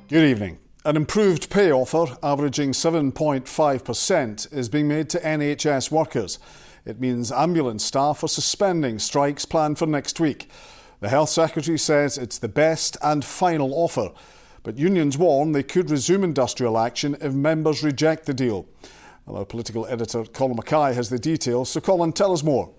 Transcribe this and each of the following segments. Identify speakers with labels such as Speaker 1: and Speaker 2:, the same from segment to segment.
Speaker 1: Good evening. An improved pay offer, averaging 7.5%, is being made to NHS workers. It means ambulance staff are suspending strikes planned for next week. The Health Secretary says it's the best and final offer, but unions warn they could resume industrial action if members reject the deal. Well, our political editor Colin Mackay has the details, so Colin, tell us more.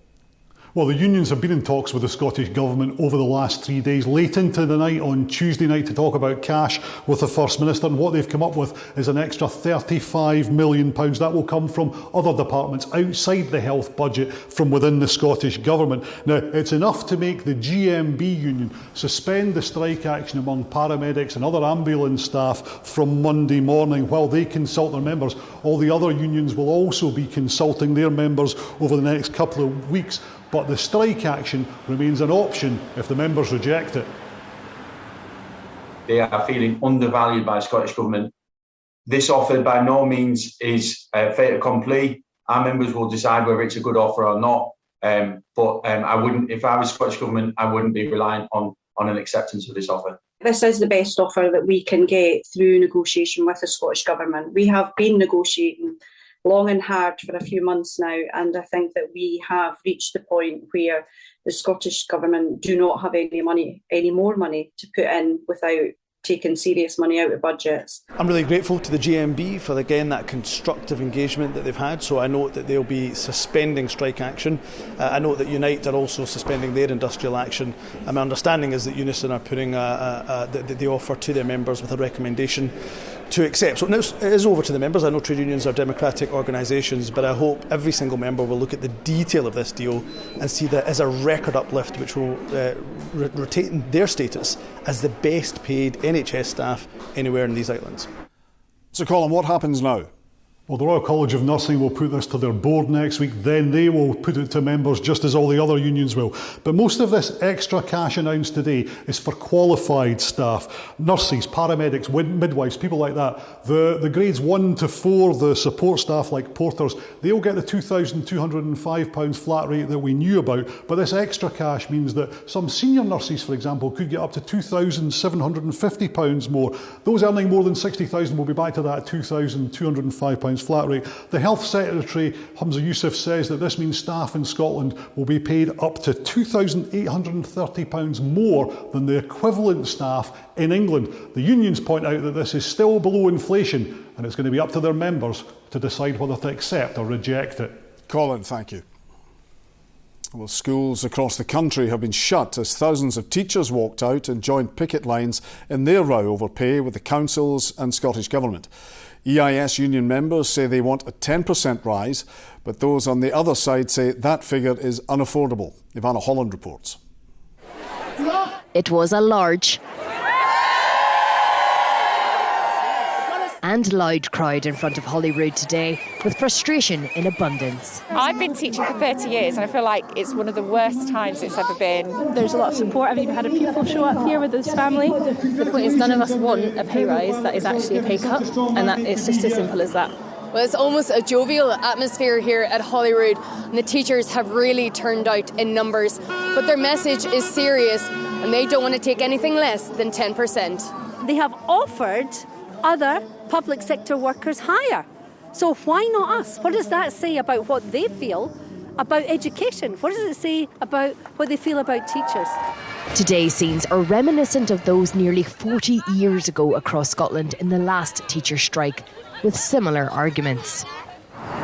Speaker 2: Well, the unions have been in talks with the Scottish Government over the last 3 days, late into the night on Tuesday night, to talk about cash with the First Minister, and what they've come up with is an extra £35 million. That will come from other departments outside the health budget from within the Scottish Government. Now, it's enough to make the GMB union suspend the strike action among paramedics and other ambulance staff from Monday morning while they consult their members. All the other unions will also be consulting their members over the next couple of weeks. But the strike action remains an option if the members reject it.
Speaker 3: They are feeling undervalued by the Scottish Government. This offer by no means is fait accompli. Our members will decide whether it's a good offer or not. But I wouldn't, if I was Scottish Government, I wouldn't be relying on an acceptance of this offer.
Speaker 4: This is the best offer that we can get through negotiation with the Scottish Government. We have been negotiating long and hard for a few months now, and I think that we have reached the point where the Scottish Government do not have any more money to put in without taking serious money out of budgets.
Speaker 5: I'm really grateful to the GMB for, again, that constructive engagement that they've had. So I note that they'll be suspending strike action. I note that Unite are also suspending their industrial action. And my understanding is that Unison are putting the offer to their members with a recommendation to accept. So now it is over to the members. I know trade unions are democratic organisations, but I hope every single member will look at the detail of this deal and see that as a record uplift which will retain their status as the best paid NHS staff anywhere in these islands.
Speaker 1: So Colin, what happens now?
Speaker 2: Well, the Royal College of Nursing will put this to their board next week, then they will put it to members just as all the other unions will. But most of this extra cash announced today is for qualified staff, nurses, paramedics, midwives, people like that. The grades 1 to 4, the support staff like porters, they'll get the £2,205 flat rate that we knew about, but this extra cash means that some senior nurses, for example, could get up to £2,750 more. Those earning more than £60,000 will be back to that £2,205 flat rate. The Health Secretary, Humza Yousaf, says that this means staff in Scotland will be paid up to £2,830 more than the equivalent staff in England. The unions point out that this is still below inflation, and it's going to be up to their members to decide whether to accept or reject it.
Speaker 1: Colin, thank you. Well, schools across the country have been shut as thousands of teachers walked out and joined picket lines in their row over pay with the councils and Scottish Government. EIS union members say they want a 10% rise, but those on the other side say that figure is unaffordable. Ivana Holland reports.
Speaker 6: It was a large and loud crowd in front of Holyrood today, with frustration in abundance.
Speaker 7: I've been teaching for 30 years and I feel like it's one of the worst times it's ever been.
Speaker 8: There's a lot of support. I've even had a pupil show up here with his family.
Speaker 9: The point is, none of us want a pay rise that is actually a pay cut, and that it's just as simple as that.
Speaker 10: Well, it's almost a jovial atmosphere here at Holyrood, and the teachers have really turned out in numbers. But their message is serious, and they don't want to take anything less than 10%.
Speaker 8: They have offered other public sector workers higher. So why not us? What does that say about what they feel about education? What does it say about what they feel about teachers?
Speaker 6: Today's scenes are reminiscent of those nearly 40 years ago across Scotland in the last teacher strike, with similar arguments.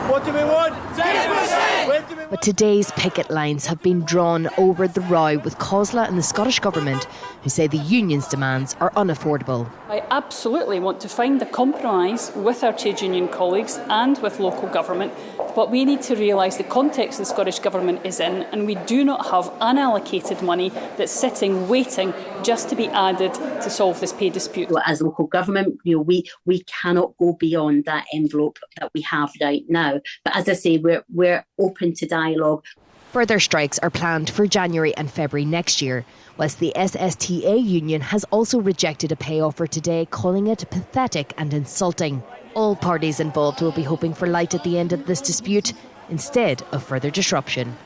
Speaker 11: What do we want? 10%!
Speaker 6: But today's picket lines have been drawn over the row with COSLA and the Scottish Government, who say the union's demands are unaffordable.
Speaker 12: I absolutely want to find a compromise with our trade union colleagues and with local government, but we need to realise the context the Scottish Government is in, and we do not have unallocated money that's sitting waiting just to be added to solve this pay dispute.
Speaker 13: As local government, we cannot go beyond that envelope that we have right now. But as I say, we're open to dialogue.
Speaker 6: Further strikes are planned for January and February next year, whilst the SSTA union has also rejected a pay offer today, calling it pathetic and insulting. All parties involved will be hoping for light at the end of this dispute, instead of further disruption.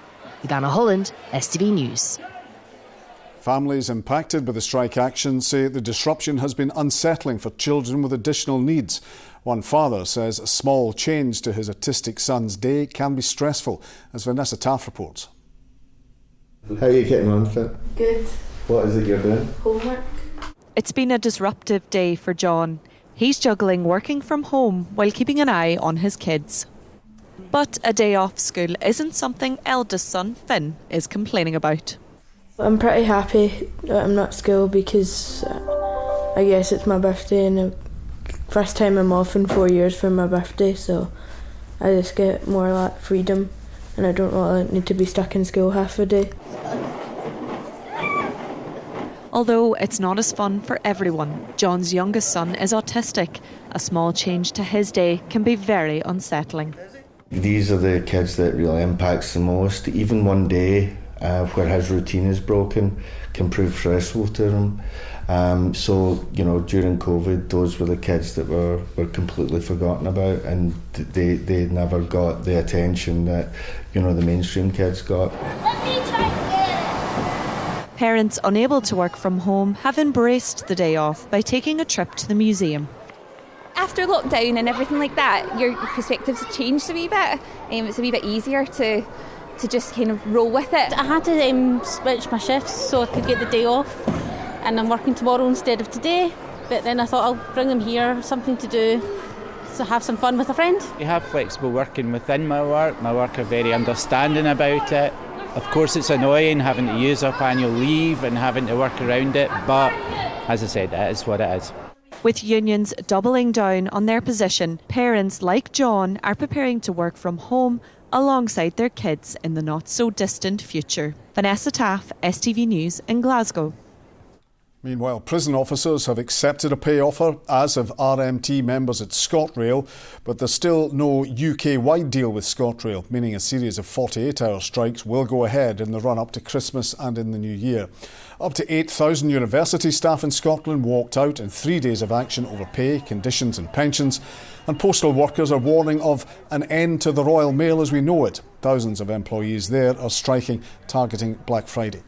Speaker 6: Ivana Holland, STV News.
Speaker 1: Families impacted by the strike action say the disruption has been unsettling for children with additional needs. One father says a small change to his autistic son's day can be stressful, as Vanessa Taff reports.
Speaker 14: How are you getting on with it?
Speaker 15: Good.
Speaker 14: What is it you're doing?
Speaker 15: Homework.
Speaker 16: It's been a disruptive day for John. He's juggling working from home while keeping an eye on his kids. But a day off school isn't something eldest son Finn is complaining about.
Speaker 15: I'm pretty happy that I'm not at school because I guess it's my birthday and the first time I'm off in 4 years for my birthday, so I just get more like freedom and I don't really need to be stuck in school half a day.
Speaker 16: Although it's not as fun for everyone, John's youngest son is autistic. A small change to his day can be very unsettling.
Speaker 14: These are the kids that really impacts the most. Even one day where his routine is broken can prove stressful to him. So, you know, during COVID, those were the kids that were completely forgotten about, and they never got the attention that, you know, the mainstream kids got.
Speaker 16: Parents unable to work from home have embraced the day off by taking a trip to the museum.
Speaker 7: After lockdown and everything like that, your perspectives have changed a wee bit. It's a wee bit easier to just kind of roll with it.
Speaker 8: I had to switch my shifts so I could get the day off, and I'm working tomorrow instead of today. But then I thought I'll bring them here, something to do, so have some fun with a friend.
Speaker 17: You have flexible working within my work. My work are very understanding about it. Of course it's annoying having to use up annual leave and having to work around it, but as I said, it is what it is.
Speaker 16: With unions doubling down on their position, parents like John are preparing to work from home alongside their kids in the not-so-distant future. Vanessa Taff, STV News in Glasgow.
Speaker 1: Meanwhile, prison officers have accepted a pay offer, as have RMT members at ScotRail, but there's still no UK-wide deal with ScotRail, meaning a series of 48-hour strikes will go ahead in the run-up to Christmas and in the new year. Up to 8,000 university staff in Scotland walked out in 3 days of action over pay, conditions and pensions, and postal workers are warning of an end to the Royal Mail as we know it. Thousands of employees there are striking, targeting Black Friday.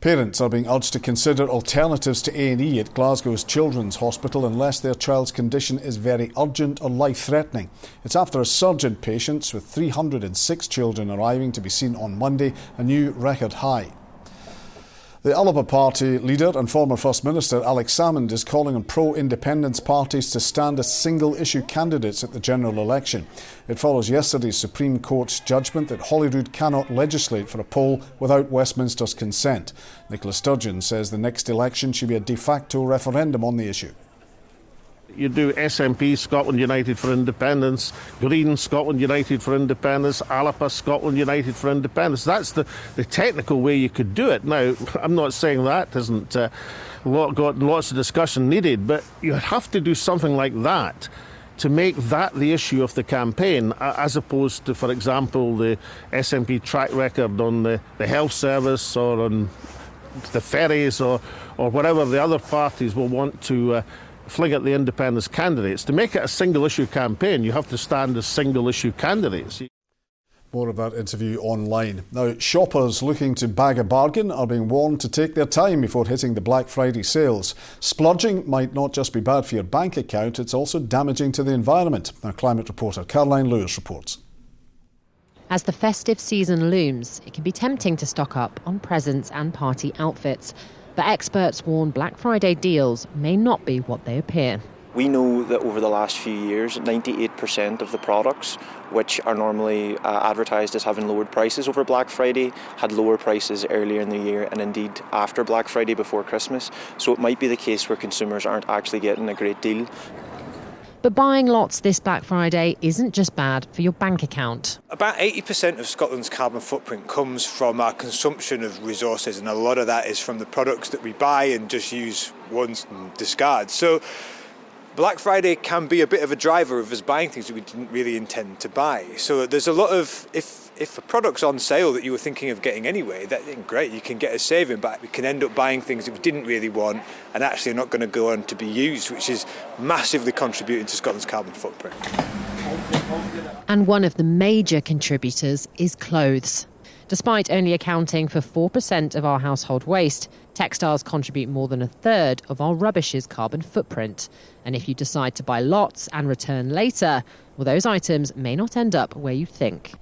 Speaker 1: Parents are being urged to consider alternatives to A&E at Glasgow's Children's Hospital unless their child's condition is very urgent or life-threatening. It's after a surge in patients, with 306 children arriving to be seen on Monday, a new record high. The Ullaba Party leader and former First Minister Alex Salmond is calling on pro-independence parties to stand as single-issue candidates at the general election. It follows yesterday's Supreme Court's judgment that Holyrood cannot legislate for a poll without Westminster's consent. Nicola Sturgeon says the next election should be a de facto referendum on the issue.
Speaker 18: You do SNP, Scotland United for Independence, Green, Scotland United for Independence, Alapa, Scotland United for Independence. That's the technical way you could do it. Now, I'm not saying that isn't got lots of discussion needed, but you have to do something like that to make that the issue of the campaign, as opposed to, for example, the SNP track record on the health service or on the ferries or whatever the other parties will want to fling at the independence candidates. To make it a single-issue campaign, you have to stand as single-issue candidates.
Speaker 1: More of that interview online. Now, shoppers looking to bag a bargain are being warned to take their time before hitting the Black Friday sales. Splurging might not just be bad for your bank account, it's also damaging to the environment. Our climate reporter Caroline Lewis reports.
Speaker 19: As the festive season looms, it can be tempting to stock up on presents and party outfits. But experts warn Black Friday deals may not be what they appear.
Speaker 20: We know that over the last few years, 98% of the products which are normally advertised as having lowered prices over Black Friday had lower prices earlier in the year and indeed after Black Friday before Christmas. So it might be the case where consumers aren't actually getting a great deal.
Speaker 19: But buying lots this Black Friday isn't just bad for your bank account.
Speaker 21: About 80% of Scotland's carbon footprint comes from our consumption of resources, and a lot of that is from the products that we buy and just use once and discard. So Black Friday can be a bit of a driver of us buying things that we didn't really intend to buy. So there's a lot of, if a product's on sale that you were thinking of getting anyway, that's great, you can get a saving, but we can end up buying things that we didn't really want and actually are not going to go on to be used, which is massively contributing to Scotland's carbon footprint.
Speaker 19: And one of the major contributors is clothes. Despite only accounting for 4% of our household waste, textiles contribute more than a third of our rubbish's carbon footprint. And if you decide to buy lots and return later, well, those items may not end up where you think.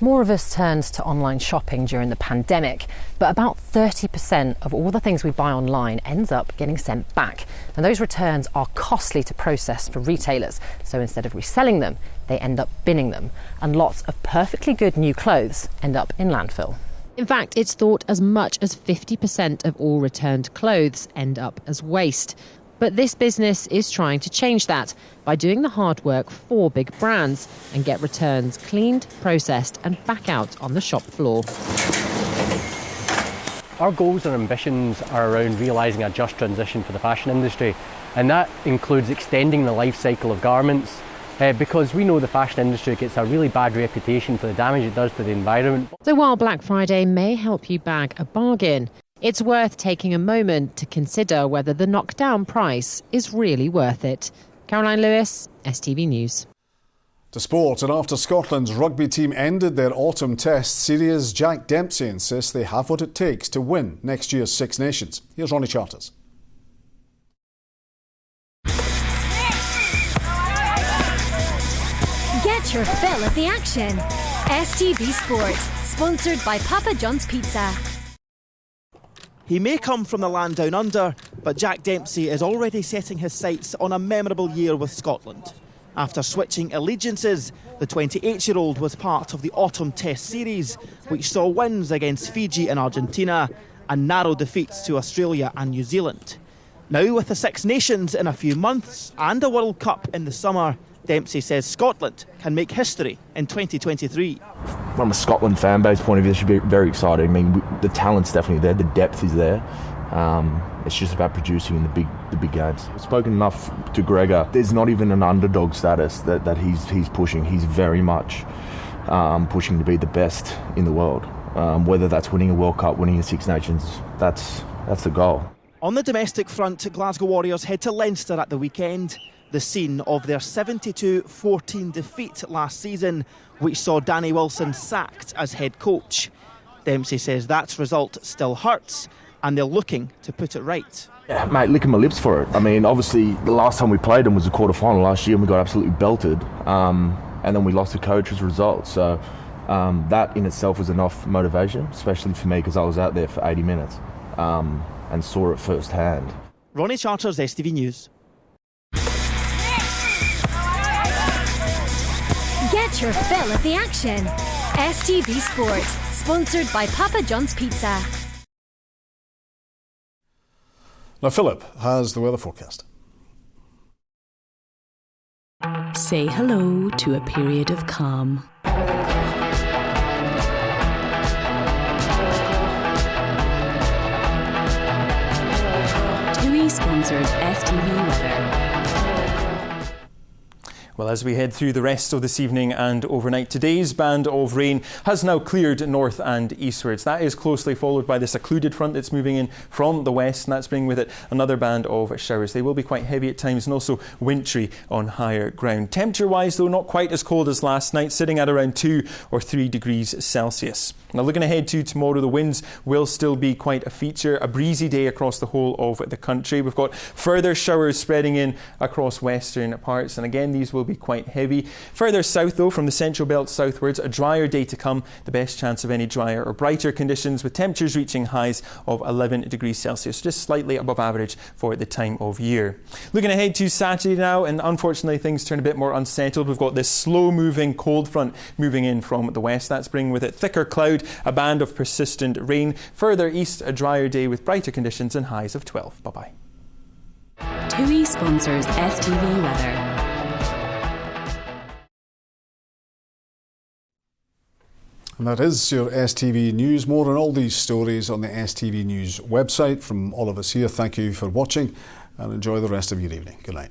Speaker 3: More of us turned to online shopping during the pandemic, but about 30% of all the things we buy online ends up getting sent back. And those returns are costly to process for retailers. So instead of reselling them, they end up binning them. And lots of perfectly good new clothes end up in landfill.
Speaker 19: In fact, it's thought as much as 50% of all returned clothes end up as waste. But this business is trying to change that by doing the hard work for big brands and get returns cleaned, processed and back out on the shop floor.
Speaker 22: Our goals and ambitions are around realising a just transition for the fashion industry, and that includes extending the life cycle of garments because we know the fashion industry gets a really bad reputation for the damage it does to the environment.
Speaker 19: So while Black Friday may help you bag a bargain, it's worth taking a moment to consider whether the knockdown price is really worth it. Caroline Lewis, STV News.
Speaker 1: To sport, and after Scotland's rugby team ended their autumn test series, Jack Dempsey insists they have what it takes to win next year's Six Nations. Here's Ronnie Charters.
Speaker 23: Get your fill of the action. STV Sport, sponsored by Papa John's Pizza.
Speaker 24: He may come from the land down under, but Jack Dempsey is already setting his sights on a memorable year with Scotland. After switching allegiances, the 28-year-old was part of the Autumn Test Series, which saw wins against Fiji and Argentina and narrow defeats to Australia and New Zealand. Now, with the Six Nations in a few months and a World Cup in the summer, Dempsey says Scotland can make history in 2023.
Speaker 25: From a Scotland fan base point of view, it should be very exciting. I mean, the talent's definitely there, the depth is there. It's just about producing in the big games. I've spoken enough to Gregor. There's not even an underdog status that he's pushing. He's very much pushing to be the best in the world. Whether that's winning a World Cup, winning a Six Nations, that's the goal.
Speaker 24: On the domestic front, Glasgow Warriors head to Leinster at the weekend, the scene of their 72-14 defeat last season, which saw Danny Wilson sacked as head coach. Dempsey says that result still hurts, and they're looking to put it right.
Speaker 25: Yeah, mate, licking my lips for it. I mean, obviously, the last time we played them was the quarter-final last year, and we got absolutely belted, and then we lost the coach as a result. So that in itself was enough motivation, especially for me, because I was out there for 80 minutes and saw it firsthand.
Speaker 24: Ronnie Charters, STV News.
Speaker 23: Get your fill of the action. STV Sport, sponsored by Papa John's Pizza.
Speaker 1: Now Philip has the weather forecast.
Speaker 26: Say hello to a period of calm. TUI sponsors STV Weather.
Speaker 27: Well, as we head through the rest of this evening and overnight, today's band of rain has now cleared north and eastwards. That is closely followed by this occluded front that's moving in from the west, and that's bringing with it another band of showers. They will be quite heavy at times and also wintry on higher ground. Temperature-wise, though, not quite as cold as last night, sitting at around 2 or 3 degrees Celsius. Now, looking ahead to tomorrow, the winds will still be quite a feature. A breezy day across the whole of the country. We've got further showers spreading in across western parts, and again, these will be quite heavy. Further south, though, from the central belt southwards, a drier day to come. The best chance of any drier or brighter conditions, with temperatures reaching highs of 11 degrees Celsius, just slightly above average for the time of year. Looking ahead to Saturday now, and unfortunately things turn a bit more unsettled. We've got this slow-moving cold front moving in from the west. That's bringing with it thicker cloud, a band of persistent rain. Further east, a drier day with brighter conditions and highs of 12. Bye-bye.
Speaker 26: TUI sponsors STV Weather.
Speaker 1: And that is your STV News. More on all these stories on the STV News website. From all of us here, thank you for watching and enjoy the rest of your evening. Good night.